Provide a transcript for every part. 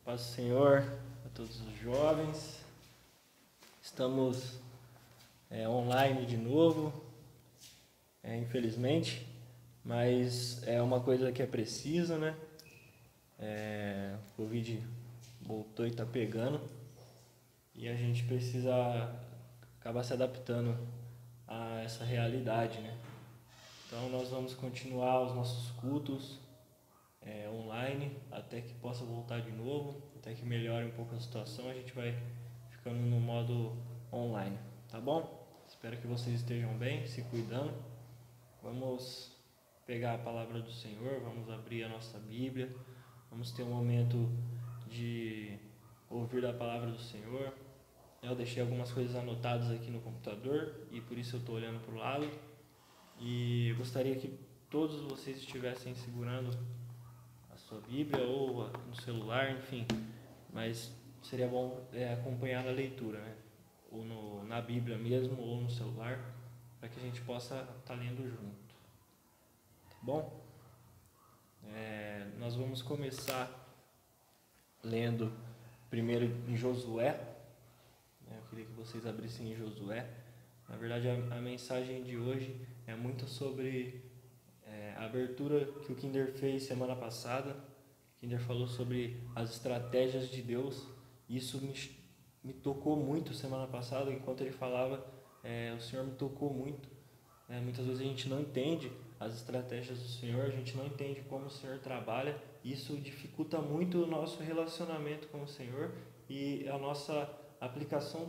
Paz do Senhor a todos os jovens. Estamos online de novo, infelizmente, mas é uma coisa que é precisa, né? O Covid voltou e está pegando e a gente precisa acabar se adaptando a essa realidade, né? Então nós vamos continuar os nossos cultos online até que possa voltar de novo, até que melhore um pouco a situação. A gente vai ficando no modo online, tá bom? Espero que vocês estejam bem, se cuidando. Vamos pegar a palavra do Senhor, vamos abrir a nossa Bíblia, vamos ter um momento de ouvir da palavra do Senhor. Eu deixei algumas coisas anotadas aqui no computador e por isso eu estou olhando para o lado. E eu gostaria que todos vocês estivessem segurando a sua Bíblia ou no celular, enfim, mas seria bom acompanhar a leitura, né? Ou na Bíblia mesmo, ou no celular, para que a gente possa estar lendo junto, tá bom? Nós vamos começar lendo primeiro em Josué. Eu queria que vocês abrissem em Josué. Na verdade, a mensagem de hoje é muito sobre a abertura que o Kinder fez semana passada. O Kinder falou sobre as estratégias de Deus. Isso me tocou muito semana passada. Enquanto ele falava, o Senhor me tocou muito. Muitas vezes a gente não entende as estratégias do Senhor, a gente não entende como o Senhor trabalha. Isso dificulta muito o nosso relacionamento com o Senhor e a nossa aplicação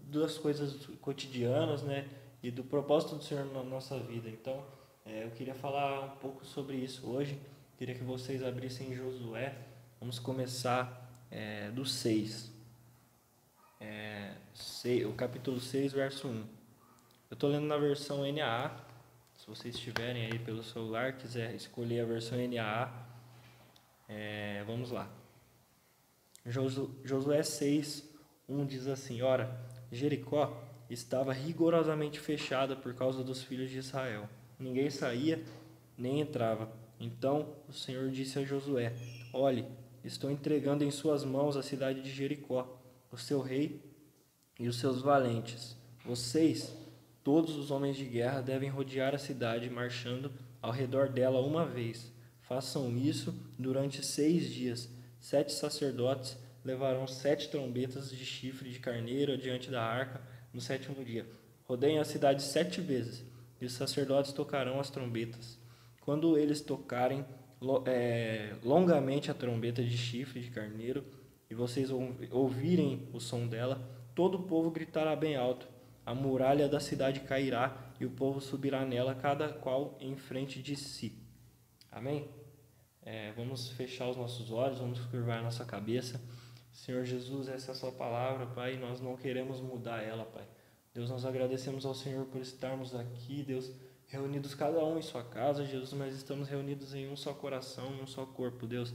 das coisas cotidianas, né? E do propósito do Senhor na nossa vida. Então, eu queria falar um pouco sobre isso hoje. Queria que vocês abrissem Josué. Vamos começar do 6. O capítulo 6, verso 1. Eu estou lendo na versão NAA. Se vocês estiverem aí pelo celular, quiser escolher a versão NAA, vamos lá. Josué 6, 1 diz assim: Ora, Jericó estava rigorosamente fechada por causa dos filhos de Israel. Ninguém saía nem entrava. Então o Senhor disse a Josué: Olhe, estou entregando em suas mãos a cidade de Jericó, o seu rei e os seus valentes. Vocês, todos os homens de guerra, devem rodear a cidade, marchando ao redor dela uma vez. Façam isso durante 6 dias. 7 sacerdotes levarão 7 trombetas de chifre de carneiro adiante da arca no 7º dia. Rodeiem a cidade 7 vezes, e os sacerdotes tocarão as trombetas. Quando eles tocarem longamente a trombeta de chifre de carneiro, e vocês ouvirem o som dela, todo o povo gritará bem alto. A muralha da cidade cairá e o povo subirá nela, cada qual em frente de si. Amém? Vamos fechar os nossos olhos, vamos curvar a nossa cabeça. Senhor Jesus, essa é a sua palavra, Pai, e nós não queremos mudar ela, Pai. Deus, nós agradecemos ao Senhor por estarmos aqui, Deus, reunidos cada um em sua casa, Jesus, mas estamos reunidos em um só coração, em um só corpo, Deus,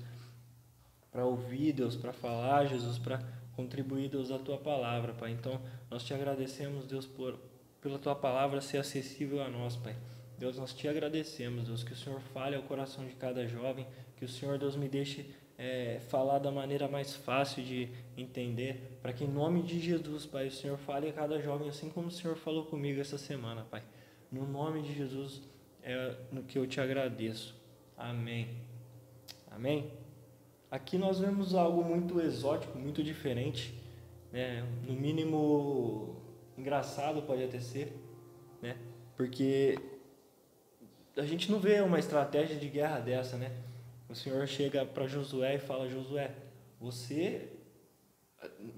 para ouvir, Deus, para falar, Jesus, para contribuir, Deus, a tua palavra, Pai. Então, nós te agradecemos, Deus, pela tua palavra ser acessível a nós, Pai. Deus, nós te agradecemos, Deus, que o Senhor fale ao coração de cada jovem, que o Senhor, Deus, me deixe falar da maneira mais fácil de entender, para que em nome de Jesus, Pai, o Senhor fale a cada jovem assim como o Senhor falou comigo essa semana, Pai. No nome de Jesus é no que eu te agradeço. Amém. Amém? Aqui nós vemos algo muito exótico, muito diferente, né? No mínimo engraçado pode até ser, né? Porque a gente não vê uma estratégia de guerra dessa, né? O Senhor chega para Josué e fala: Josué,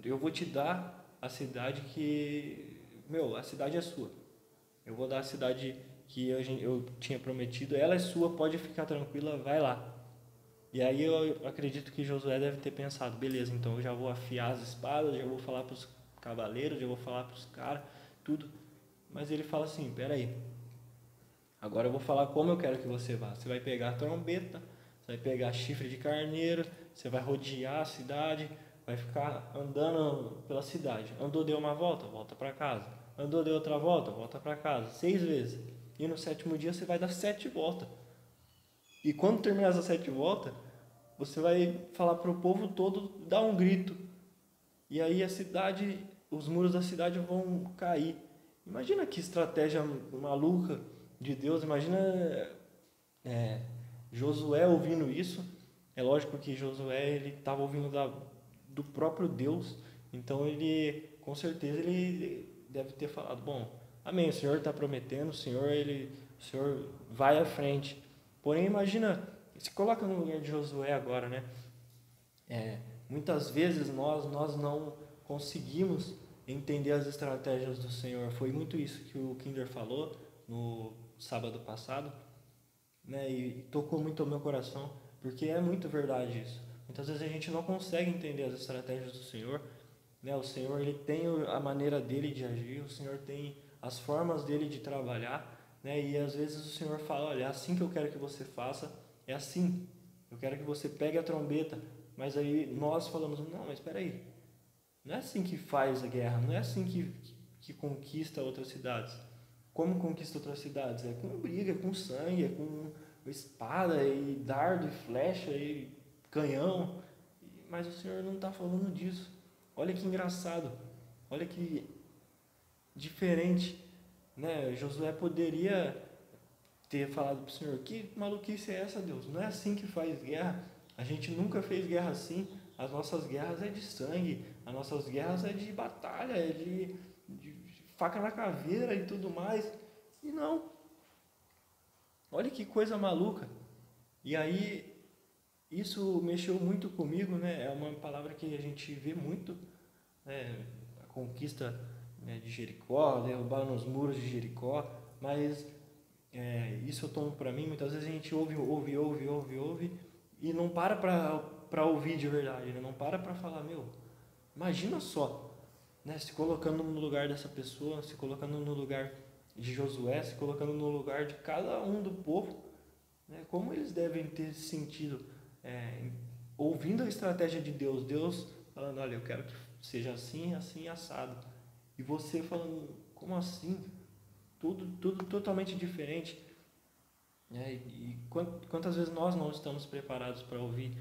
eu vou te dar a cidade a cidade é sua. Eu vou dar a cidade que eu tinha prometido, ela é sua, pode ficar tranquila, vai lá. E aí eu acredito que Josué deve ter pensado: beleza, então eu já vou afiar as espadas, já vou falar para os cavaleiros, já vou falar para os caras, tudo. Mas ele fala assim: peraí, agora eu vou falar como eu quero que você vá. Você vai pegar a trombeta, você vai pegar chifre de carneiro, você vai rodear a cidade, vai ficar andando pela cidade. Andou, deu uma volta, volta para casa. Andou, deu outra volta, volta para casa. 6 vezes. E no 7º dia você vai dar 7 voltas. E quando terminar essas 7 voltas, você vai falar para o povo todo dar um grito. E aí a cidade, os muros da cidade vão cair. Imagina que estratégia maluca de Deus. Imagina Josué ouvindo isso. É lógico que Josué ele estava ouvindo do próprio Deus. Então ele, com certeza, ele deve ter falado: bom, amém, o Senhor está prometendo, o Senhor vai à frente. Porém, imagina, se coloca no lugar de Josué agora, né? Muitas vezes nós não conseguimos entender as estratégias do Senhor. Foi muito isso que o Kinder falou no sábado passado, né? E tocou muito o meu coração, porque é muito verdade isso. Muitas vezes a gente não consegue entender as estratégias do Senhor, né? O Senhor ele tem a maneira dele de agir, o Senhor tem as formas dele de trabalhar, né? E às vezes o Senhor fala: olha, é assim que eu quero que você faça, é assim. Eu quero que você pegue a trombeta. Mas aí nós falamos: não, mas espera aí, não é assim que faz a guerra, não é assim que conquista outras cidades. Como conquista outras cidades? É com briga, é com sangue, é com espada e dardo e flecha e canhão. Mas o Senhor não está falando disso. Olha que engraçado, olha que diferente, né? Josué poderia ter falado para o Senhor: que maluquice é essa, Deus? Não é assim que faz guerra. A gente nunca fez guerra assim. As nossas guerras é de sangue, as nossas guerras é de batalha, é de faca na caveira e tudo mais. E não. Olha que coisa maluca. E aí, isso mexeu muito comigo, né? É uma palavra que a gente vê muito, né? A conquista, né, de Jericó, derrubaram os muros de Jericó, mas isso eu tomo para mim. Muitas vezes a gente ouve e não para ouvir de verdade, né? Não para falar: meu, imagina só, né? Se colocando no lugar dessa pessoa, se colocando no lugar de Josué, se colocando no lugar de cada um do povo, né? Como eles devem ter sentido ouvindo a estratégia de Deus, Deus falando: olha, eu quero que seja assim, assim, assado. E você falando: como assim? Tudo totalmente diferente. E quantas vezes nós não estamos preparados para ouvir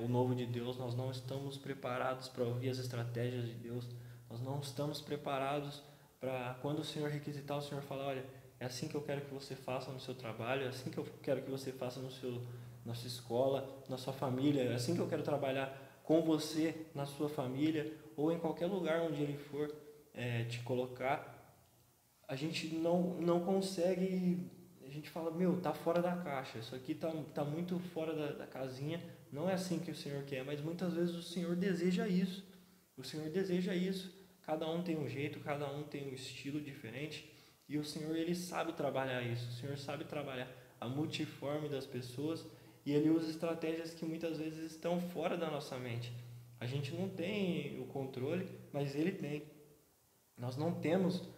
o novo de Deus, nós não estamos preparados para ouvir as estratégias de Deus, nós não estamos preparados para, quando o Senhor requisitar, o Senhor falar: olha, é assim que eu quero que você faça no seu trabalho, é assim que eu quero que você faça na sua escola, na sua família, é assim que eu quero trabalhar com você, na sua família, ou em qualquer lugar onde Ele for te colocar. A gente não consegue. A gente fala: meu, tá fora da caixa, isso aqui tá muito fora da casinha, não é assim que o Senhor quer. Mas muitas vezes o Senhor deseja isso, o Senhor deseja isso. Cada um tem um jeito, cada um tem um estilo diferente, e o Senhor ele sabe trabalhar isso, o Senhor sabe trabalhar a multiforme das pessoas, e Ele usa estratégias que muitas vezes estão fora da nossa mente. A gente não tem o controle, mas Ele tem. Nós não temos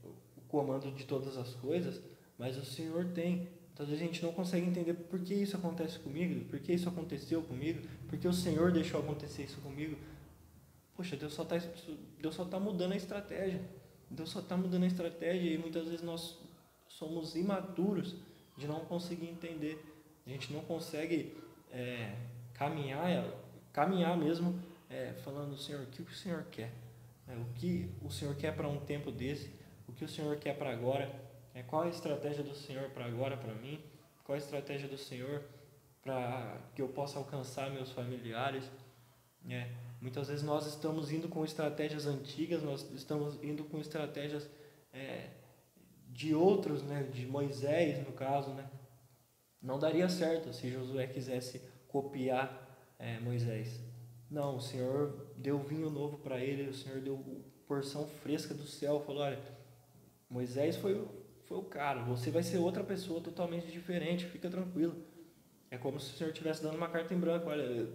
o comando de todas as coisas, mas o Senhor tem. Muitas vezes a gente não consegue entender por que isso acontece comigo, por que isso aconteceu comigo, por que o Senhor deixou acontecer isso comigo. Poxa, Deus só tá mudando a estratégia. Deus só está mudando a estratégia, e muitas vezes nós somos imaturos de não conseguir entender. A gente não consegue caminhar mesmo, falando: Senhor, o que o Senhor quer? O que o Senhor quer para um tempo desse? O que o Senhor quer para agora? Qual a estratégia do Senhor para agora, para mim? Qual a estratégia do Senhor para que eu possa alcançar meus familiares? Muitas vezes nós estamos indo com estratégias antigas, nós estamos indo com estratégias de outros, né? De Moisés, no caso, né? Não daria certo se Josué quisesse copiar Moisés. Não, o Senhor deu vinho novo para ele, o Senhor deu porção fresca do céu, falou: olha, Moisés foi o cara, você vai ser outra pessoa totalmente diferente, fica tranquilo. É como se o Senhor estivesse dando uma carta em branco: olha,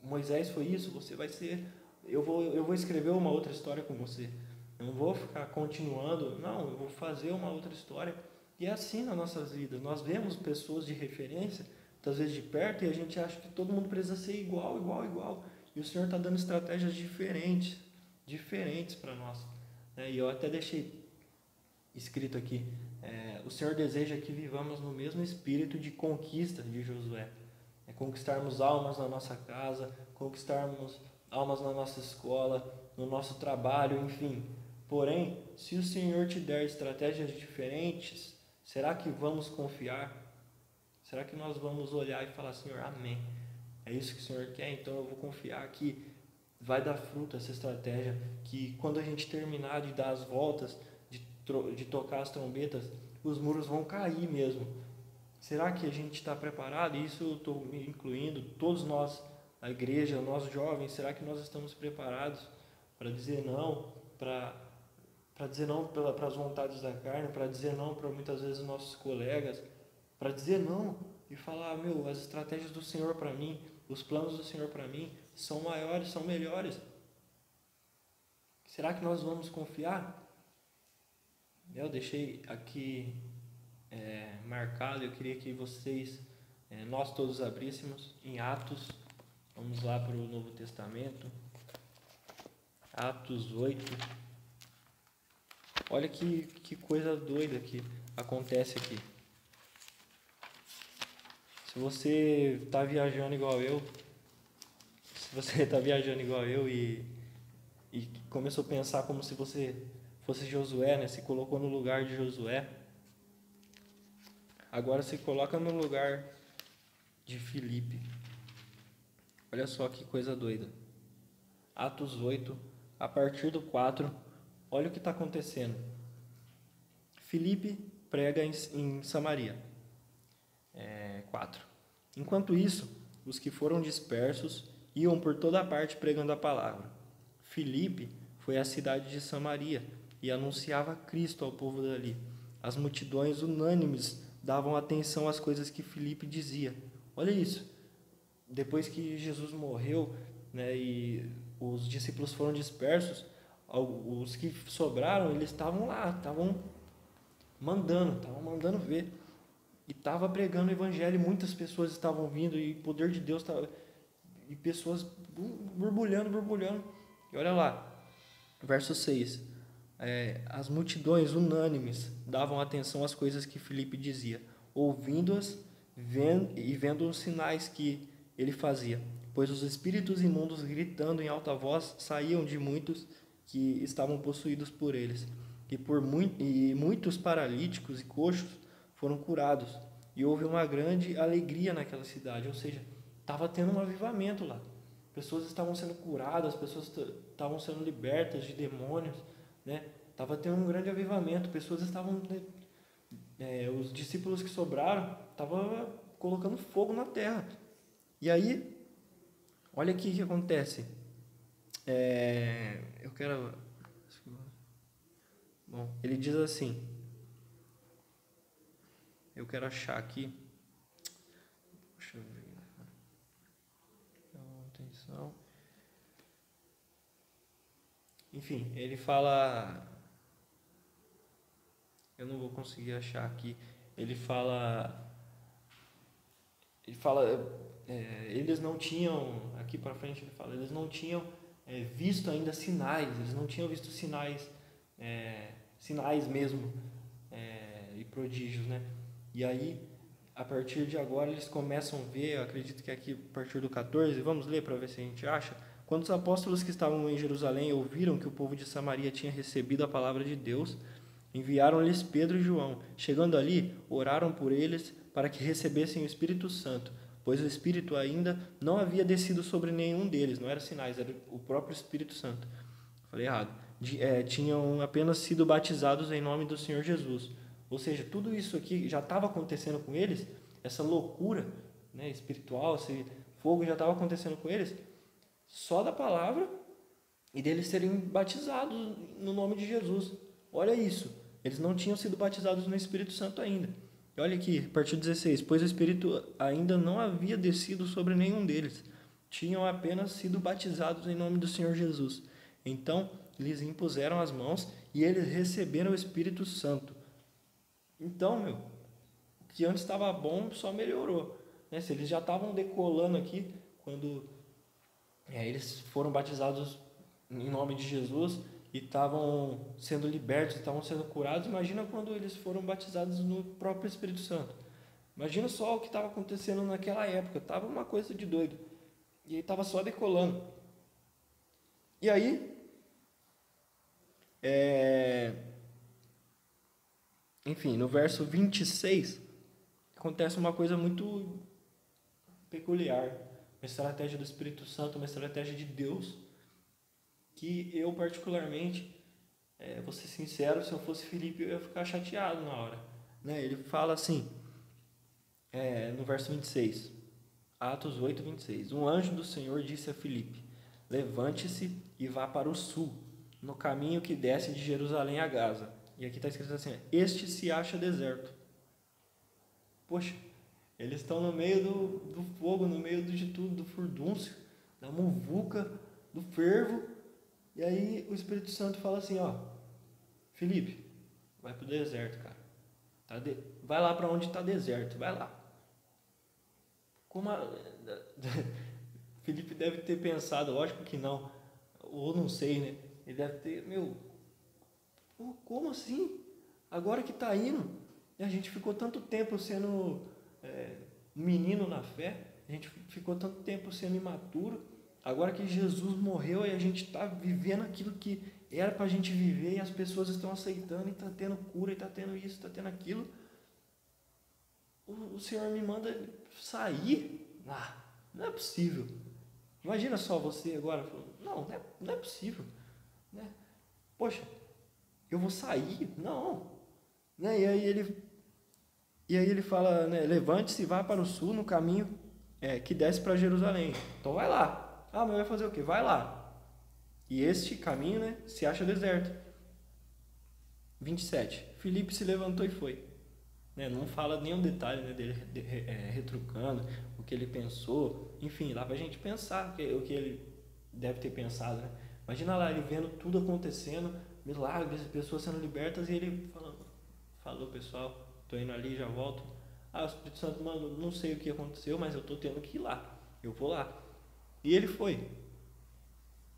Moisés foi isso, você vai ser... Eu vou escrever uma outra história com você. Eu não vou ficar continuando, não, eu vou fazer uma outra história. E é assim nas nossas vidas. Nós vemos pessoas de referência, muitas vezes de perto, e a gente acha que todo mundo precisa ser igual. E o Senhor está dando estratégias diferentes para nós. E eu até deixei escrito aqui: o Senhor deseja que vivamos no mesmo espírito de conquista de Josué. conquistarmos almas na nossa casa, conquistarmos almas na nossa escola, no nosso trabalho, enfim. Porém, se o Senhor te der estratégias diferentes, será que vamos confiar? Será que nós vamos olhar e falar, Senhor, amém? É isso que o Senhor quer, então eu vou confiar que vai dar fruto essa estratégia, que quando a gente terminar de dar as voltas, de tocar as trombetas, os muros vão cair mesmo. Será que a gente está preparado? Isso eu estou me incluindo, todos nós, a igreja, nós jovens, será que nós estamos preparados para dizer não, para dizer não para as vontades da carne, para dizer não para muitas vezes nossos colegas, para dizer não e falar, as estratégias do Senhor para mim, os planos do Senhor para mim são maiores, são melhores. Será que nós vamos confiar? Eu deixei aqui marcado, eu queria que vocês, nós todos abríssemos em Atos, vamos lá para o Novo Testamento, Atos 8, olha que coisa doida que acontece aqui. Se você está viajando igual eu, e começou a pensar como se você fosse Josué, né? Se colocou no lugar de Josué, agora se coloca no lugar de Filipe. Olha só que coisa doida. Atos 8, a partir do 4, olha o que está acontecendo. Filipe prega em Samaria. 4. Enquanto isso, os que foram dispersos iam por toda parte pregando a palavra. Filipe foi à cidade de Samaria e anunciava Cristo ao povo dali. As multidões unânimes davam atenção às coisas que Filipe dizia. Olha isso. Depois que Jesus morreu, né, e os discípulos foram dispersos, os que sobraram, eles estavam lá, estavam mandando ver. E estava pregando o evangelho, e muitas pessoas estavam vindo, e o poder de Deus estava... E pessoas borbulhando. E olha lá, verso 6. As multidões unânimes davam atenção às coisas que Filipe dizia, ouvindo-as e vendo os sinais que ele fazia. Pois os espíritos imundos, gritando em alta voz, saíam de muitos que estavam possuídos por eles. E muitos paralíticos e coxos foram curados, e houve uma grande alegria naquela cidade, ou seja, estava tendo um avivamento lá, pessoas estavam sendo curadas, pessoas estavam sendo libertas de demônios, né? Estava tendo um grande avivamento, pessoas estavam, os discípulos que sobraram, estavam colocando fogo na terra. E aí, olha aqui o que acontece, ele diz assim, eu quero achar aqui. Deixa eu ver. Atenção. Enfim, ele fala. Eu não vou conseguir achar aqui. Ele fala. Eles não tinham. Aqui para frente ele fala. Eles não tinham visto ainda sinais. Eles não tinham visto sinais. Sinais mesmo. E prodígios, né? E aí, a partir de agora, eles começam a ver, eu acredito que aqui a partir do 14, vamos ler para ver se a gente acha. Quando os apóstolos que estavam em Jerusalém ouviram que o povo de Samaria tinha recebido a palavra de Deus, enviaram-lhes Pedro e João. Chegando ali, oraram por eles para que recebessem o Espírito Santo, pois o Espírito ainda não havia descido sobre nenhum deles, não eram sinais, era o próprio Espírito Santo. Falei errado. Tinham apenas sido batizados em nome do Senhor Jesus. Ou seja, tudo isso aqui já estava acontecendo com eles, essa loucura, né, espiritual, esse fogo já estava acontecendo com eles, só da palavra e deles serem batizados no nome de Jesus. Olha isso, eles não tinham sido batizados no Espírito Santo ainda. E olha aqui, a partir do 16, pois o Espírito ainda não havia descido sobre nenhum deles, tinham apenas sido batizados em nome do Senhor Jesus. Então, lhes impuseram as mãos e eles receberam o Espírito Santo. Então, o que antes estava bom só melhorou, né? Se eles já estavam decolando aqui, quando eles foram batizados em nome de Jesus e estavam sendo libertos, estavam sendo curados, imagina quando eles foram batizados no próprio Espírito Santo. Imagina só o que estava acontecendo naquela época. Tava uma coisa de doido. E aí estava só decolando. E aí, enfim, no verso 26, acontece uma coisa muito peculiar. Uma estratégia do Espírito Santo, uma estratégia de Deus, que eu particularmente, vou ser sincero, se eu fosse Filipe, eu ia ficar chateado na hora. Né? Ele fala assim, no verso 26, Atos 8, 26. Um anjo do Senhor disse a Filipe: levante-se e vá para o sul, no caminho que desce de Jerusalém a Gaza. E aqui está escrito assim: este se acha deserto. Poxa, eles estão no meio do fogo, no meio de tudo, do furdúncio, da muvuca, do fervo. E aí o Espírito Santo fala assim, ó, Filipe, vai pro deserto, cara. Vai lá para onde está deserto, vai lá. Filipe deve ter pensado, lógico que não, ou não sei, né? Ele deve ter, como assim? Agora que está indo, e a gente ficou tanto tempo sendo um menino na fé, a gente ficou tanto tempo sendo imaturo, agora que Jesus morreu e a gente está vivendo aquilo que era para a gente viver e as pessoas estão aceitando e está tendo cura, e está tendo isso, está tendo aquilo, o Senhor me manda sair? Não é possível. Imagina só você agora, não é possível. Né? Poxa, eu vou sair? Não. Né? E aí ele fala, né, levante-se e vá para o sul no caminho que desce para Jerusalém. Então vai lá. Mas vai fazer o quê? Vai lá. E este caminho, né, se acha deserto. 27. Filipe se levantou e foi. Né, não fala nenhum detalhe, né, dele retrucando o que ele pensou. Enfim, dá pra gente pensar o que ele deve ter pensado. Né? Imagina lá ele vendo tudo acontecendo, milagres, pessoas sendo libertas, e ele falou pessoal, tô indo ali, já volto. O Espírito Santo, mano, não sei o que aconteceu, mas eu tô tendo que ir lá. Eu vou lá. E ele foi.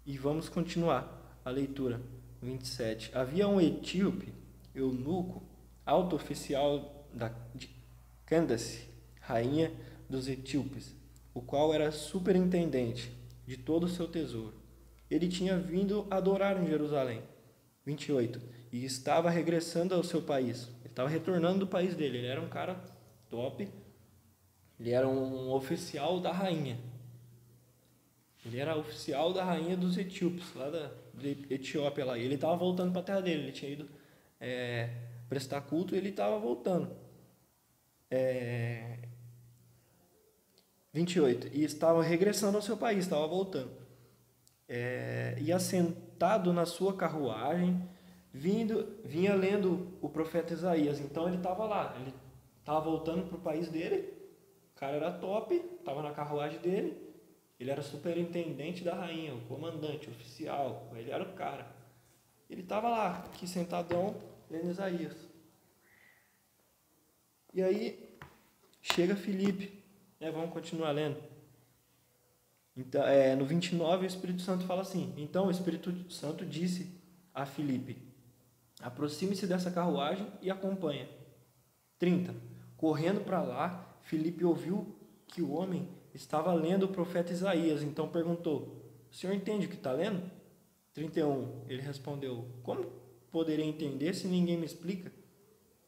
E vamos continuar a leitura. 27. Havia um etíope, eunuco, alto oficial de Candace, rainha dos etíopes, o qual era superintendente de todo o seu tesouro. Ele tinha vindo adorar em Jerusalém. 28. E estava regressando ao seu país. Ele estava retornando do país dele. Ele era um cara top. Ele era um oficial da rainha. Ele era oficial da rainha dos etíopes, lá da Etiópia. Lá. E ele estava voltando para a terra dele. Ele tinha ido prestar culto e ele estava voltando. 28. E estava regressando ao seu país, estava voltando. E assentado na sua carruagem, vinha lendo o profeta Isaías. Então ele estava lá, ele estava voltando para o país dele, o cara era top, estava na carruagem dele, ele era superintendente da rainha, o comandante, o oficial, ele era o cara. Ele estava lá, aqui sentadão, lendo Isaías. E aí chega Filipe, vamos continuar lendo. Então, no 29 o Espírito Santo fala assim: então o Espírito Santo disse a Filipe: aproxime-se dessa carruagem e acompanha. 30. Correndo para lá, Filipe ouviu que o homem estava lendo o profeta Isaías, então perguntou: o senhor entende o que está lendo? 31. Ele respondeu: como poderei entender se ninguém me explica?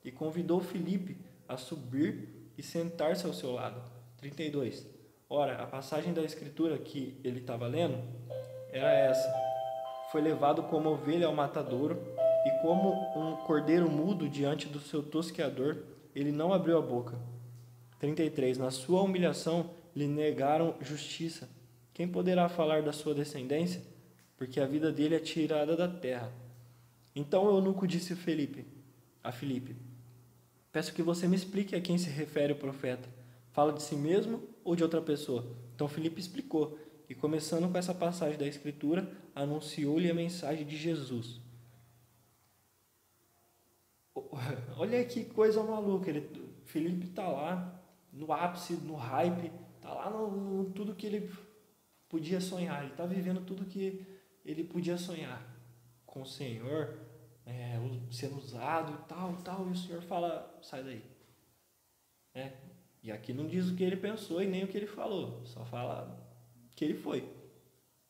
E convidou Filipe a subir e sentar-se ao seu lado. 32. Ora, a passagem da escritura que ele estava lendo era essa: foi levado como ovelha ao matadouro, e como um cordeiro mudo diante do seu tosqueador, ele não abriu a boca. 33. Na sua humilhação lhe negaram justiça. Quem poderá falar da sua descendência? Porque a vida dele é tirada da terra. Então o eunuco disse a Filipe: peço que você me explique a quem se refere o profeta. Fala de si mesmo ou de outra pessoa? Então Filipe explicou, e começando com essa passagem da Escritura, anunciou-lhe a mensagem de Jesus. Olha que coisa maluca, Filipe está lá, no ápice, no hype, está lá no tudo que ele podia sonhar, ele está vivendo tudo que ele podia sonhar, com o Senhor, sendo usado e tal, e o Senhor fala: sai daí. E aqui não diz o que ele pensou e nem o que ele falou, só fala que ele foi.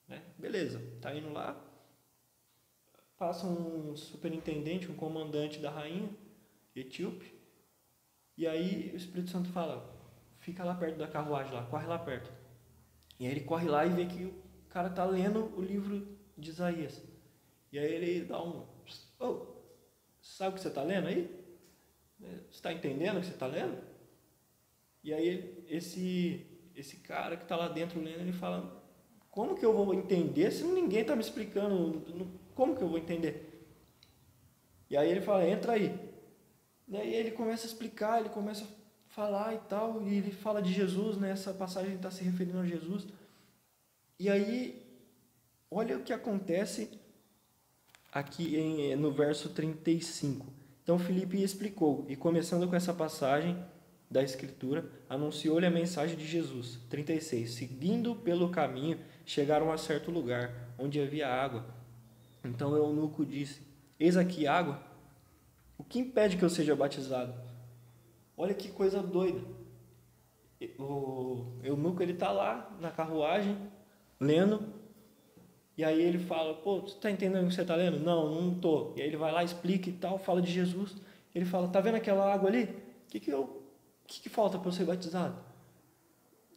Né? Beleza, tá indo lá, passa um superintendente, um comandante da rainha etíope, e aí o Espírito Santo fala, fica lá perto da carruagem, lá, corre lá perto. E aí ele corre lá e vê que o cara tá lendo o livro de Isaías. E aí ele dá um... Oh, sabe o que você está lendo aí? Você está entendendo o que você está lendo? E aí esse cara que está lá dentro lendo, ele fala, como que eu vou entender se ninguém está me explicando? Como que eu vou entender? E aí ele fala, entra aí. E aí ele começa a explicar, ele começa a falar e tal, e ele fala de Jesus, né? Essa passagem está se referindo a Jesus. E aí, olha o que acontece aqui no verso 35. Então Filipe explicou, e começando com essa passagem da Escritura, anunciou-lhe a mensagem de Jesus. 36. Seguindo pelo caminho, chegaram a certo lugar, onde havia água. Então o eunuco disse, eis aqui água, o que impede que eu seja batizado? Olha que coisa doida. O eunuco está lá na carruagem, lendo, e aí ele fala, pô, você está entendendo o que você está lendo? Não, não estou. E aí ele vai lá, explica e tal, fala de Jesus. Ele fala, tá vendo aquela água ali? O que falta para eu ser batizado?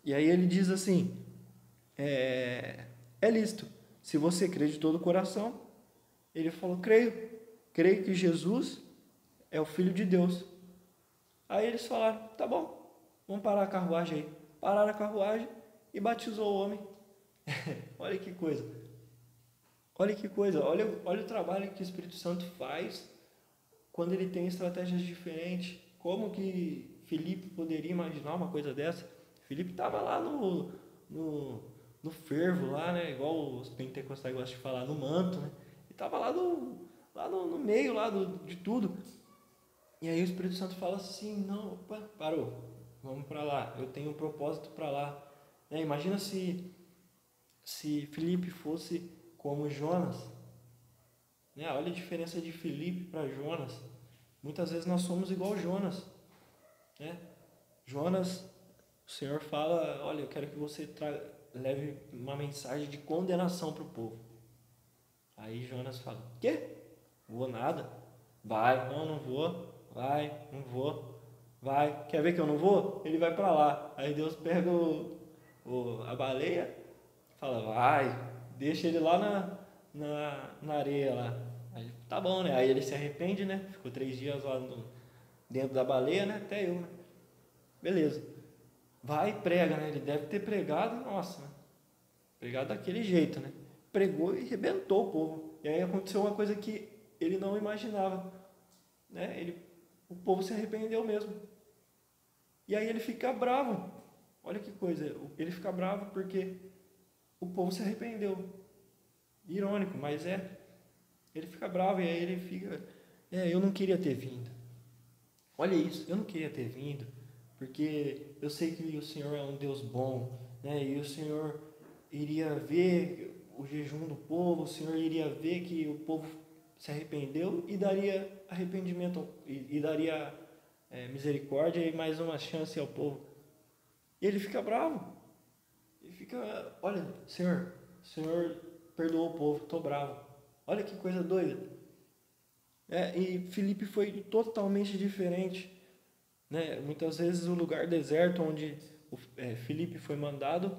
E aí ele diz assim, é lícito. Se você crê de todo o coração, ele falou, creio que Jesus é o Filho de Deus. Aí eles falaram, tá bom, vamos parar a carruagem aí. Pararam a carruagem e batizou o homem. Olha que coisa. Olha que coisa, olha o trabalho que o Espírito Santo faz quando ele tem estratégias diferentes. Como que Filipe poderia imaginar uma coisa dessa? Filipe estava lá no fervo, lá, né? Igual os pentecostais gostam de falar, no manto, né? E estava lá no meio lá de tudo. E aí o Espírito Santo fala assim, não, opa, parou, vamos para lá, eu tenho um propósito para lá. Imagina se Filipe fosse como Jonas, né? Olha a diferença de Filipe para Jonas. Muitas vezes nós somos igual Jonas, né? Jonas, o Senhor fala, olha, eu quero que você leve uma mensagem de condenação para o povo. Aí Jonas fala, quê? Vou nada. Vai, não vou. Vai, não vou. Vai, quer ver que eu não vou? Ele vai para lá. Aí Deus pega a baleia, fala, vai, deixa ele lá na areia lá. Aí, tá bom, né? Aí ele se arrepende, né? Ficou 3 dias lá dentro da baleia, né? Até eu, né? Beleza. Vai e prega, né? Ele deve ter pregado, nossa, né? Pregado daquele jeito, né? Pregou e arrebentou o povo. E aí aconteceu uma coisa que ele não imaginava, né? O povo se arrependeu mesmo. E aí ele fica bravo. Olha que coisa. Ele fica bravo porque o povo se arrependeu. Irônico, mas ele fica bravo e aí ele fica, eu não queria ter vindo. Olha isso, eu não queria ter vindo, porque eu sei que o Senhor é um Deus bom, né? E o Senhor iria ver o jejum do povo, o Senhor iria ver que o povo se arrependeu e daria arrependimento e daria misericórdia e mais uma chance ao povo. E ele fica bravo. Ele fica, olha, o Senhor perdoou o povo, estou bravo. Olha que coisa doida. E Filipe foi totalmente diferente. Né? Muitas vezes o lugar deserto onde Filipe foi mandado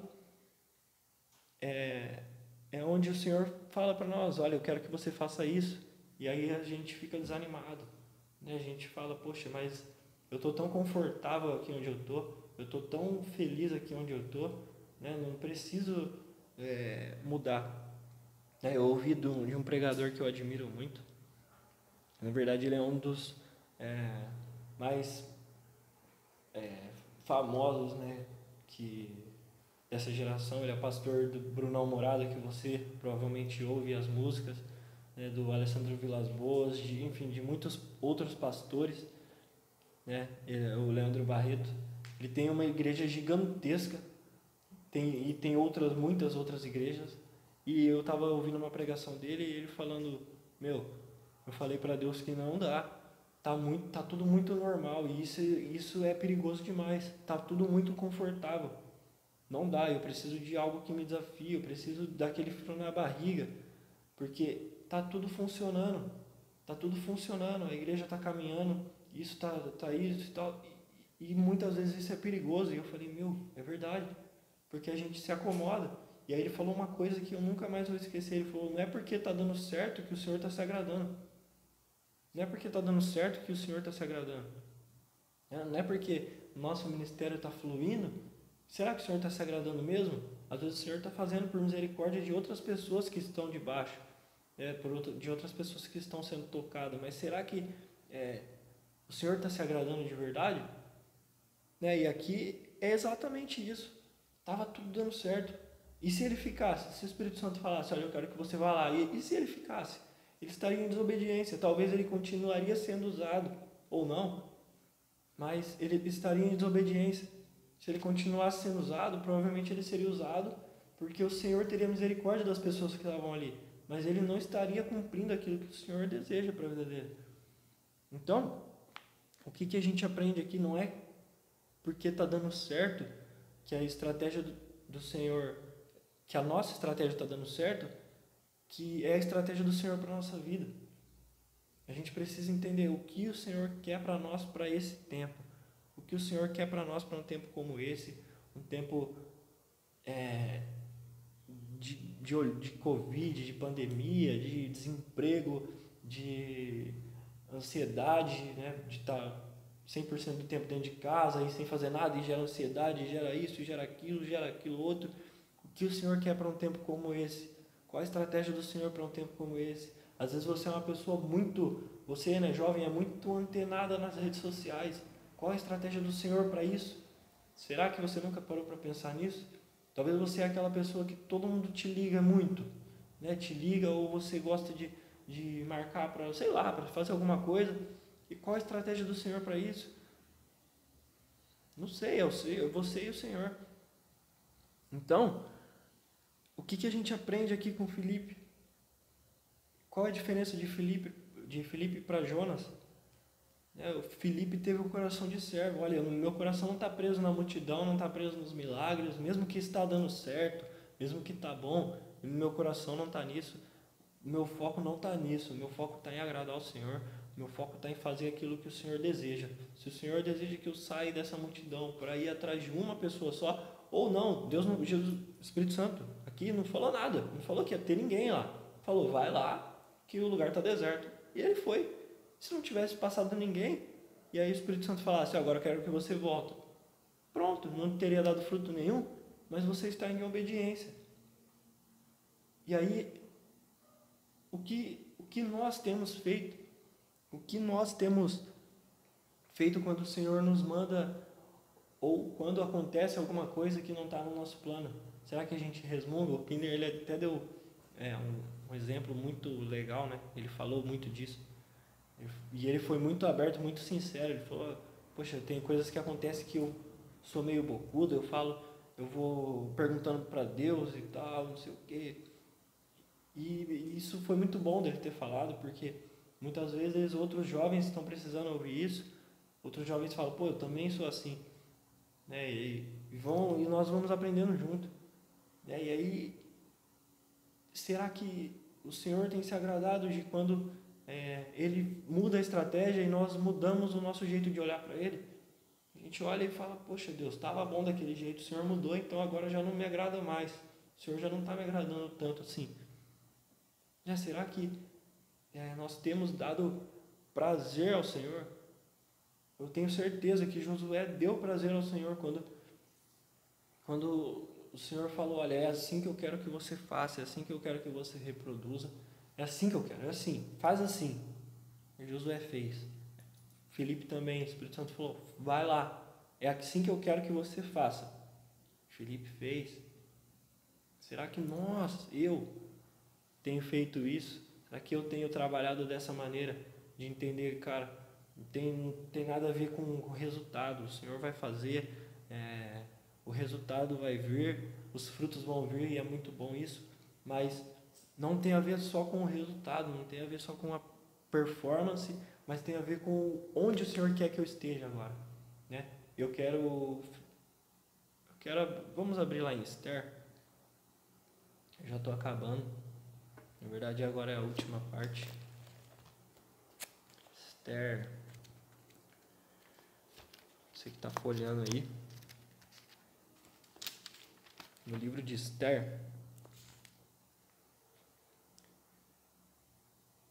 é onde o Senhor fala para nós, olha, eu quero que você faça isso. E aí a gente fica desanimado. Né? A gente fala, poxa, mas eu estou tão confortável aqui onde eu estou, eu estou tão feliz aqui onde eu estou, né? Não preciso mudar. Eu ouvi de um pregador que eu admiro muito. Na verdade, ele é um dos mais famosos, né, dessa geração. Ele é pastor do Brunão Morada, que você provavelmente ouve as músicas, né, do Alessandro Vilas Boas, enfim, de muitos outros pastores, né, o Leandro Barreto. Ele tem uma igreja gigantesca, e tem muitas outras igrejas. E eu estava ouvindo uma pregação dele e ele falando, eu falei para Deus que não dá, tá tudo muito normal e isso é perigoso demais. Tá tudo muito confortável. Não dá, eu preciso de algo que me desafie, eu preciso daquele frio na barriga, porque tá tudo funcionando. Tá tudo funcionando, a igreja tá caminhando, isso tá isso e tal. E muitas vezes isso é perigoso. E eu falei, meu, é verdade. Porque a gente se acomoda. E aí ele falou uma coisa que eu nunca mais vou esquecer. Ele falou, não é porque está dando certo que o Senhor está se agradando. Não é porque está dando certo que o Senhor está se agradando. Não é porque o nosso ministério está fluindo. Será que o Senhor está se agradando mesmo? Às vezes o Senhor está fazendo por misericórdia de outras pessoas que estão debaixo. De outras pessoas que estão sendo tocadas. Mas será que o Senhor está se agradando de verdade? E aqui é exatamente isso. Estava tudo dando certo. E se ele ficasse? Se o Espírito Santo falasse, olha, eu quero que você vá lá. E se ele ficasse? Ele estaria em desobediência. Talvez ele continuaria sendo usado, ou não. Mas ele estaria em desobediência. Se ele continuasse sendo usado, provavelmente ele seria usado porque o Senhor teria misericórdia das pessoas que estavam ali. Mas ele não estaria cumprindo aquilo que o Senhor deseja para a vida dele. Então, o que a gente aprende aqui não é porque está dando certo que a estratégia do Senhor, que a nossa estratégia está dando certo, que é a estratégia do Senhor para a nossa vida. A gente precisa entender o que o Senhor quer para nós para esse tempo. O que o Senhor quer para nós para um tempo como esse, um tempo de Covid, de pandemia, de desemprego, de ansiedade, de estar 100% do tempo dentro de casa e sem fazer nada, e gera ansiedade, e gera isso, e gera aquilo outro. O que o Senhor quer para um tempo como esse? Qual a estratégia do Senhor para um tempo como esse? Às vezes você é uma pessoa você, jovem, é muito antenada nas redes sociais. Qual a estratégia do Senhor para isso? Será que você nunca parou para pensar nisso? Talvez você é aquela pessoa que todo mundo te liga muito, te liga, ou você gosta de marcar para, sei lá, para fazer alguma coisa. E qual a estratégia do Senhor para isso? Não sei, é você e o Senhor. Então, o que a gente aprende aqui com Filipe? Qual a diferença de Filipe para Jonas? O Filipe teve o coração de servo. Olha, o meu coração não está preso na multidão, não está preso nos milagres, mesmo que está dando certo, mesmo que está bom, meu coração não está nisso. Meu foco não está nisso, meu foco está em agradar ao Senhor, meu foco está em fazer aquilo que o Senhor deseja. Se o Senhor deseja que eu saia dessa multidão para ir atrás de uma pessoa só, ou não, Jesus, Espírito Santo, aqui não falou nada, não falou que ia ter ninguém lá. Falou, vai lá, que o lugar está deserto. E ele foi. Se não tivesse passado ninguém, e aí o Espírito Santo falasse, agora eu quero que você volte. Pronto, não teria dado fruto nenhum, mas você está em obediência. E aí, o que nós temos feito? O que nós temos feito quando o Senhor nos manda, ou quando acontece alguma coisa que não está no nosso plano? Será que a gente resmunga? O Pinder, ele até deu um exemplo muito legal, Ele falou muito disso. E ele foi muito aberto, muito sincero. Ele falou, poxa, tem coisas que acontecem que eu sou meio bocudo, eu vou perguntando para Deus e tal, não sei o quê. E isso foi muito bom dele ter falado, porque muitas vezes outros jovens estão precisando ouvir isso. Outros jovens falam, pô, eu também sou assim. E nós vamos aprendendo junto. E aí, será que o Senhor tem se agradado de quando Ele muda a estratégia e nós mudamos o nosso jeito de olhar para Ele? A gente olha e fala, poxa Deus, estava bom daquele jeito, o Senhor mudou, então agora já não me agrada mais. O Senhor já não está me agradando tanto assim. Será que nós temos dado prazer ao Senhor? Eu tenho certeza que Josué deu prazer ao Senhor quando o Senhor falou, olha, é assim que eu quero que você faça, é assim que eu quero que você reproduza, é assim que eu quero, é assim, faz assim. E Josué fez. Filipe também, o Espírito Santo falou, vai lá, é assim que eu quero que você faça. Filipe fez. Será que eu tenho feito isso? Será que eu tenho trabalhado dessa maneira de entender, cara, não tem nada a ver com o resultado, o Senhor vai fazer, o resultado vai vir, os frutos vão vir e é muito bom isso, mas não tem a ver só com o resultado, não tem a ver só com a performance, mas tem a ver com onde o Senhor quer que eu esteja agora, né? Vamos abrir lá em Esther. Eu já estou acabando. Na verdade, agora é a última parte. Esther. Você que está folheando aí. No livro de Esther.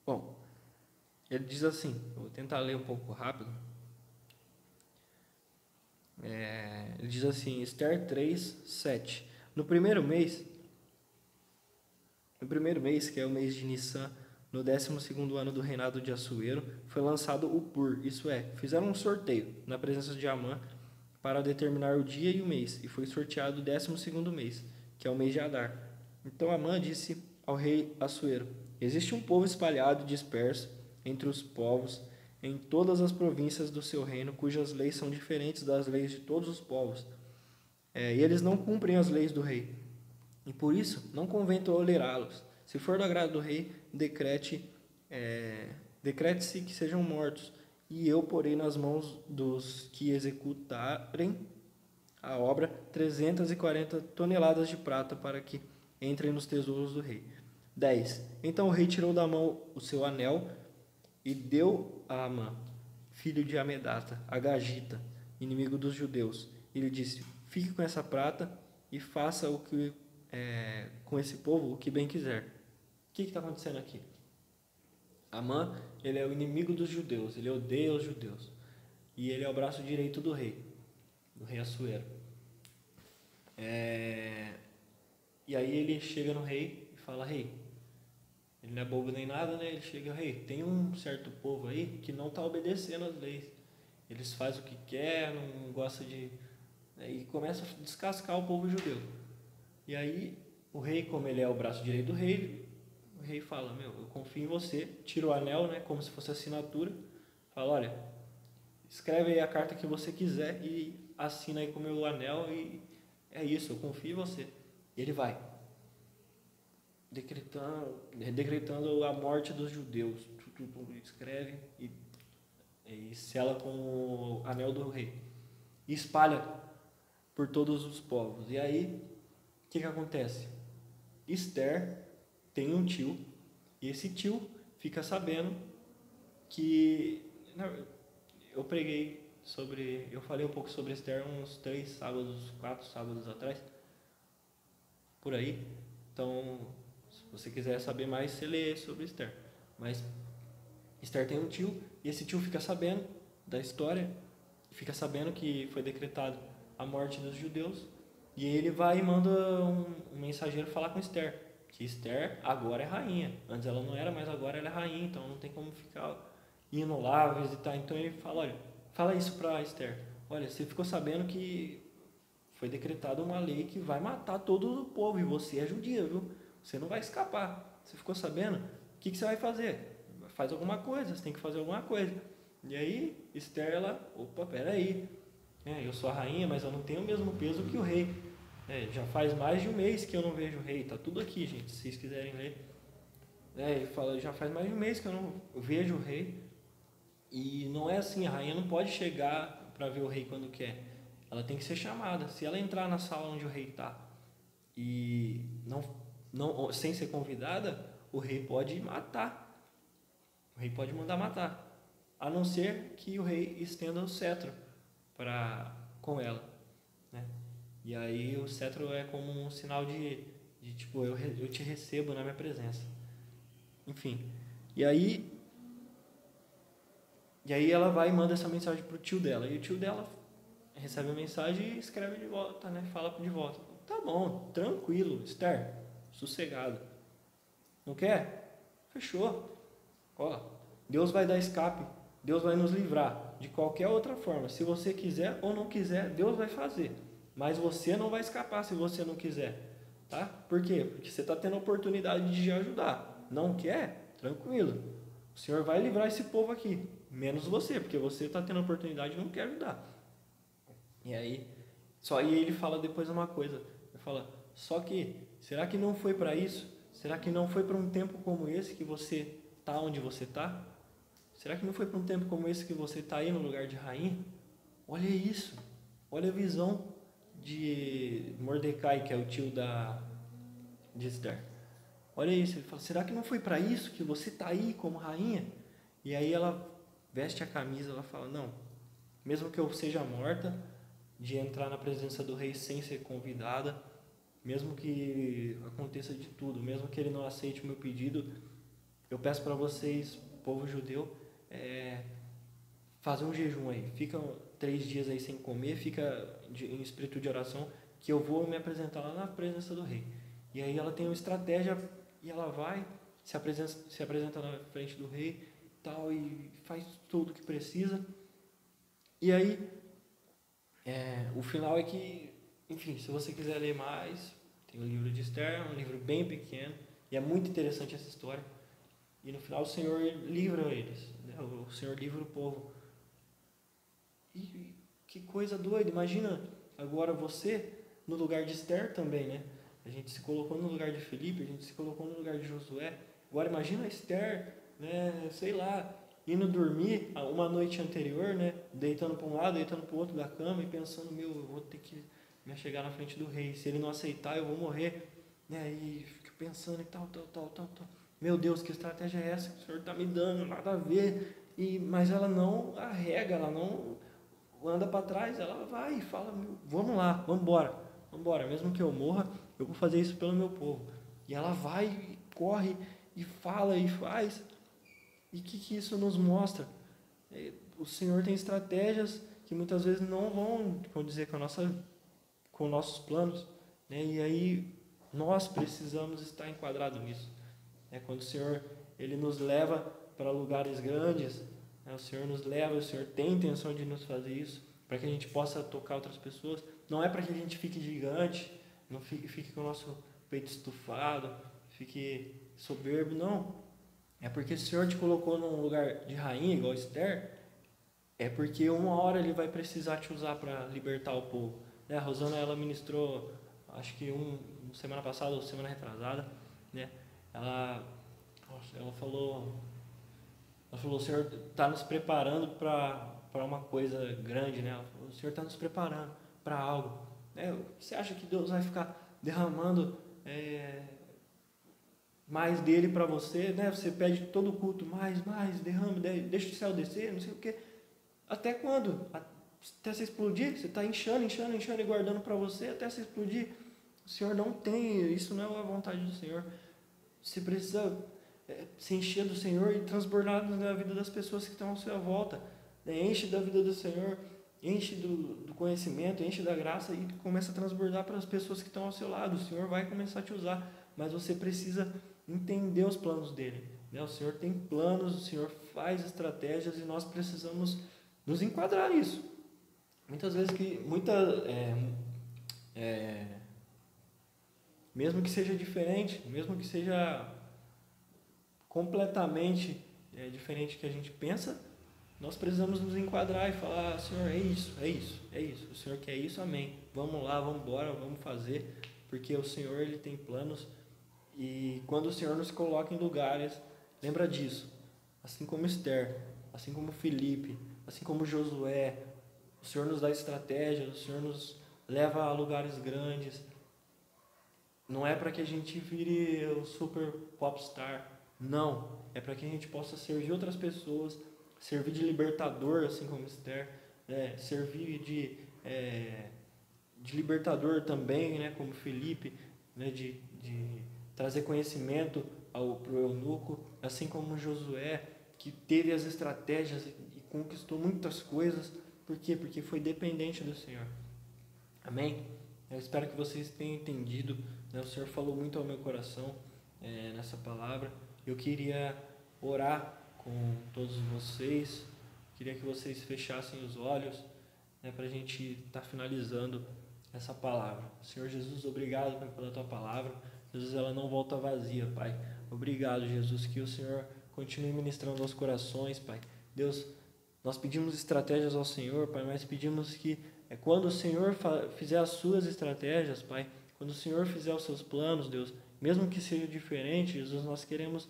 Bom, ele diz assim, eu vou tentar ler um pouco rápido. Ele diz assim, Esther 3, 7. No primeiro mês, que é o mês de Nissan, no 12º ano do reinado de Assuero, foi lançado o Pur, isso é, fizeram um sorteio na presença de Amã para determinar o dia e o mês, e foi sorteado o 12º mês, que é o mês de Adar. Então Amã disse ao rei Assuero, existe um povo espalhado e disperso entre os povos, em todas as províncias do seu reino, cujas leis são diferentes das leis de todos os povos. E eles não cumprem as leis do rei. E por isso, não convém tolerá-los. Se for do agrado do rei, decrete-se que sejam mortos, e eu porei nas mãos dos que executarem a obra 340 toneladas de prata para que entrem nos tesouros do rei. 10. Então o rei tirou da mão o seu anel e deu a Amã, filho de Amedata, a Gagita, inimigo dos judeus. Ele disse, fique com essa prata e faça com esse povo o que bem quiser. O que está acontecendo aqui? Amã, ele é o inimigo dos judeus, ele odeia os judeus. E ele é o braço direito do rei Assuero. E aí ele chega no rei e fala, rei, ele não é bobo nem nada, né? Ele chega, rei, tem um certo povo aí que não está obedecendo as leis. Eles fazem o que quer, não gosta de... E começa a descascar o povo judeu. E aí o rei, como ele é o braço direito do rei, o rei fala, eu confio em você, tira o anel, né, como se fosse assinatura, fala, olha, escreve aí a carta que você quiser e assina aí com o meu anel e é isso, eu confio em você. E ele vai, decretando a morte dos judeus, escreve e sela com o anel do rei e espalha por todos os povos. E aí, o que acontece? Esther tem um tio, e esse tio fica sabendo que... Eu falei um pouco sobre Esther uns 4 sábados atrás, por aí. Então, se você quiser saber mais, você lê sobre Esther. Mas Esther tem um tio, e esse tio fica sabendo da história, fica sabendo que foi decretado a morte dos judeus, e ele vai e manda um mensageiro falar com Esther, que Esther agora é rainha. Antes ela não era, mas agora ela é rainha, então não tem como ficar indo lá visitar. Então ele fala, olha, fala isso para Esther. Olha, você ficou sabendo que foi decretada uma lei que vai matar todo o povo, e você é judia, viu? Você não vai escapar. Você ficou sabendo? O que você vai fazer? Faz alguma coisa, você tem que fazer alguma coisa. E aí, Esther, peraí, eu sou a rainha, mas eu não tenho o mesmo peso que o rei. Já faz mais de um mês que eu não vejo o rei, tá tudo aqui, gente, se vocês quiserem ler. Ele fala, já faz mais de um mês que eu não vejo o rei, e não é assim, a rainha não pode chegar para ver o rei quando quer, ela tem que ser chamada. Se ela entrar na sala onde o rei está e não sem ser convidada, o rei pode matar, o rei pode mandar matar, a não ser que o rei estenda o cetro com ela, né? E aí o cetro é como um sinal de tipo, eu te recebo na minha presença. Enfim. E aí ela vai e manda essa mensagem pro tio dela. E o tio dela recebe a mensagem e escreve de volta, né? Fala de volta. Tá bom, tranquilo, Esther, sossegado. Não quer? Fechou. Ó, Deus vai dar escape. Deus vai nos livrar de qualquer outra forma. Se você quiser ou não quiser, Deus vai fazer. Mas você não vai escapar se você não quiser, tá? Por quê? Porque você está tendo a oportunidade de ajudar. Não quer? Tranquilo. O Senhor vai livrar esse povo aqui. Menos você, porque você está tendo a oportunidade e não quer ajudar. E aí ele fala depois uma coisa. Ele fala, só que, será que não foi para isso? Será que não foi para um tempo como esse que você está onde você está? será que não foi para um tempo como esse que você está aí no lugar de rainha? Olha isso, olha a visão de Mordecai, que é o tio de Esther. Olha isso, ele fala, será que não foi para isso que você está aí como rainha? E aí ela veste a camisa, ela fala, não, mesmo que eu seja morta, de entrar na presença do rei sem ser convidada, mesmo que aconteça de tudo, mesmo que ele não aceite o meu pedido, eu peço para vocês, povo judeu, fazer um jejum aí, fica 3 dias aí sem comer, fica em espírito de oração, que eu vou me apresentar lá na presença do rei. E aí ela tem uma estratégia e ela vai, se apresenta na frente do rei tal, e faz tudo o que precisa. E aí, o final é que, enfim, se você quiser ler mais, tem o livro de Esther, um livro bem pequeno, e é muito interessante essa história. E no final o Senhor livra eles, né? O Senhor livra o povo. E que coisa doida, imagina agora você no lugar de Esther também, né? A gente se colocou no lugar de Felipe, a gente se colocou no lugar de Josué. Agora imagina a Esther, né? Sei lá, indo dormir uma noite anterior, né? Deitando para um lado, deitando para o outro da cama e pensando, meu, eu vou ter que me chegar na frente do rei. Se ele não aceitar, eu vou morrer, né? E fico pensando e tal. Meu Deus, que estratégia é essa que o Senhor está me dando? Nada a ver. Mas ela não arrega, ela não anda para trás, ela vai e fala, vamos lá, vamos embora, mesmo que eu morra, eu vou fazer isso pelo meu povo. E ela vai, e corre, e fala, e faz. E o que isso nos mostra? O Senhor tem estratégias que muitas vezes não vão dizer com nossos planos, né? E aí nós precisamos estar enquadrados nisso. Quando o Senhor ele nos leva para lugares grandes, né? O Senhor nos leva, o Senhor tem intenção de nos fazer isso, para que a gente possa tocar outras pessoas. Não é para que a gente fique gigante, não fique com o nosso peito estufado, fique soberbo, não. É porque o Senhor te colocou num lugar de rainha, igual Esther, é porque uma hora Ele vai precisar te usar para libertar o povo. Né? A Rosana, ela ministrou, acho que semana passada ou semana retrasada, né? Ela falou, o Senhor está nos preparando para uma coisa grande, né? Ela falou, o Senhor está nos preparando para algo. Você acha que Deus vai ficar derramando mais dele para você, né? Você pede todo o culto, mais, derrama, deixa o céu descer, não sei o quê. Até quando? Até você explodir? Você está inchando e guardando para você até você explodir. O Senhor não tem, isso não é a vontade do Senhor. Você precisa se encher do Senhor e transbordar na vida das pessoas que estão à sua volta. Enche da vida do Senhor, enche do conhecimento, enche da graça e começa a transbordar para as pessoas que estão ao seu lado. O Senhor vai começar a te usar, mas você precisa entender os planos dele. O Senhor tem planos, o Senhor faz estratégias e nós precisamos nos enquadrar nisso. Muitas vezes mesmo que seja diferente, mesmo que seja completamente diferente do que a gente pensa, nós precisamos nos enquadrar e falar, Senhor, é isso, o Senhor quer isso, amém, vamos lá, vamos embora, vamos fazer, porque o Senhor ele tem planos, e quando o Senhor nos coloca em lugares, lembra disso, assim como Esther, assim como Felipe, assim como Josué, o Senhor nos dá estratégias, o Senhor nos leva a lugares grandes. Não é para que a gente vire o super popstar, não. É para que a gente possa servir outras pessoas, servir de libertador, assim como Esther, servir de libertador também, né, como Felipe, né, de trazer conhecimento para o eunuco, assim como Josué, que teve as estratégias e conquistou muitas coisas. Por quê? Porque foi dependente do Senhor. Amém? Eu espero que vocês tenham entendido. O Senhor falou muito ao meu coração nessa palavra. Eu queria orar com todos vocês. Queria que vocês fechassem os olhos, para a gente estar finalizando essa palavra. Senhor Jesus, obrigado, Pai, pela Tua palavra. Jesus, ela não volta vazia, Pai. Obrigado, Jesus, que o Senhor continue ministrando aos corações, Pai. Deus, nós pedimos estratégias ao Senhor, Pai, mas pedimos que quando o Senhor fizer as suas estratégias, Pai, quando o Senhor fizer os seus planos, Deus, mesmo que seja diferente, Jesus, nós queremos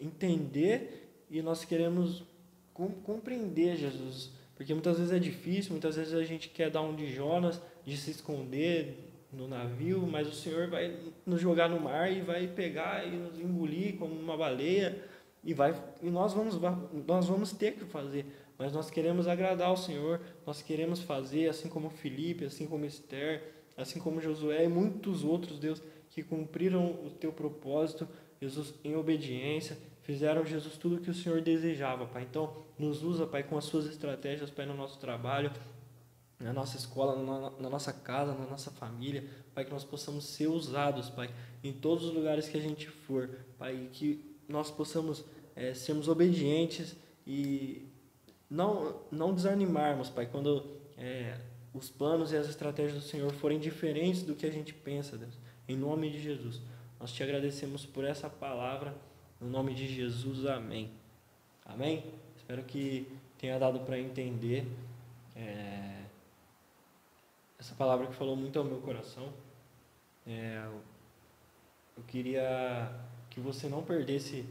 entender e nós queremos compreender, Jesus, porque muitas vezes é difícil, muitas vezes a gente quer dar um de Jonas, de se esconder no navio, mas o Senhor vai nos jogar no mar e vai pegar e nos engolir como uma baleia, e nós vamos ter que fazer, mas nós queremos agradar ao Senhor, nós queremos fazer, assim como Filipe, assim como Esther, assim como Josué e muitos outros, Deus, que cumpriram o teu propósito, Jesus, em obediência, fizeram, Jesus, tudo o que o Senhor desejava, Pai. Então, nos usa, Pai, com as suas estratégias, Pai, no nosso trabalho, na nossa escola, na nossa casa, na nossa família, Pai, que nós possamos ser usados, Pai, em todos os lugares que a gente for, Pai, que nós possamos sermos obedientes e não desanimarmos, Pai, quando os planos e as estratégias do Senhor forem diferentes do que a gente pensa, Deus, em nome de Jesus. Nós te agradecemos por essa palavra, no nome de Jesus, amém. Amém? Espero que tenha dado para entender essa palavra que falou muito ao meu coração. Eu queria que você não perdesse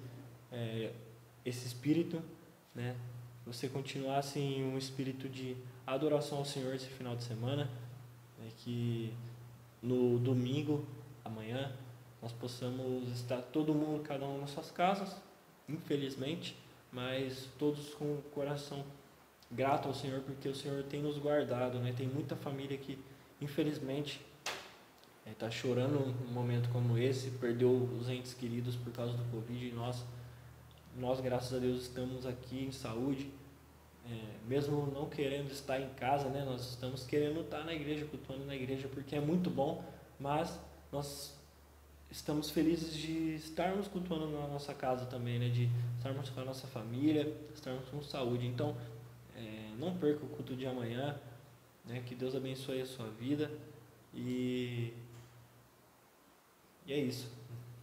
esse espírito, né? Você continuasse em um espírito de adoração ao Senhor esse final de semana, que no domingo, amanhã, nós possamos estar todo mundo, cada um nas suas casas, infelizmente, mas todos com o coração grato ao Senhor, porque o Senhor tem nos guardado, né? Tem muita família que, infelizmente, está chorando num momento como esse, perdeu os entes queridos por causa do Covid, e nós, graças a Deus, estamos aqui em saúde, mesmo não querendo estar em casa, né? Nós estamos querendo estar na igreja, cultuando na igreja, porque é muito bom, mas nós estamos felizes de estarmos cultuando na nossa casa também, né? De estarmos com a nossa família, estarmos com saúde. Então, não perca o culto de amanhã, né? Que Deus abençoe a sua vida e é isso.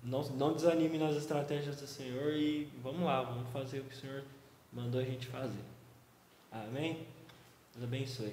Não desanime nas estratégias do Senhor e vamos lá, vamos fazer o que o Senhor mandou a gente fazer. Amém? Deus abençoe.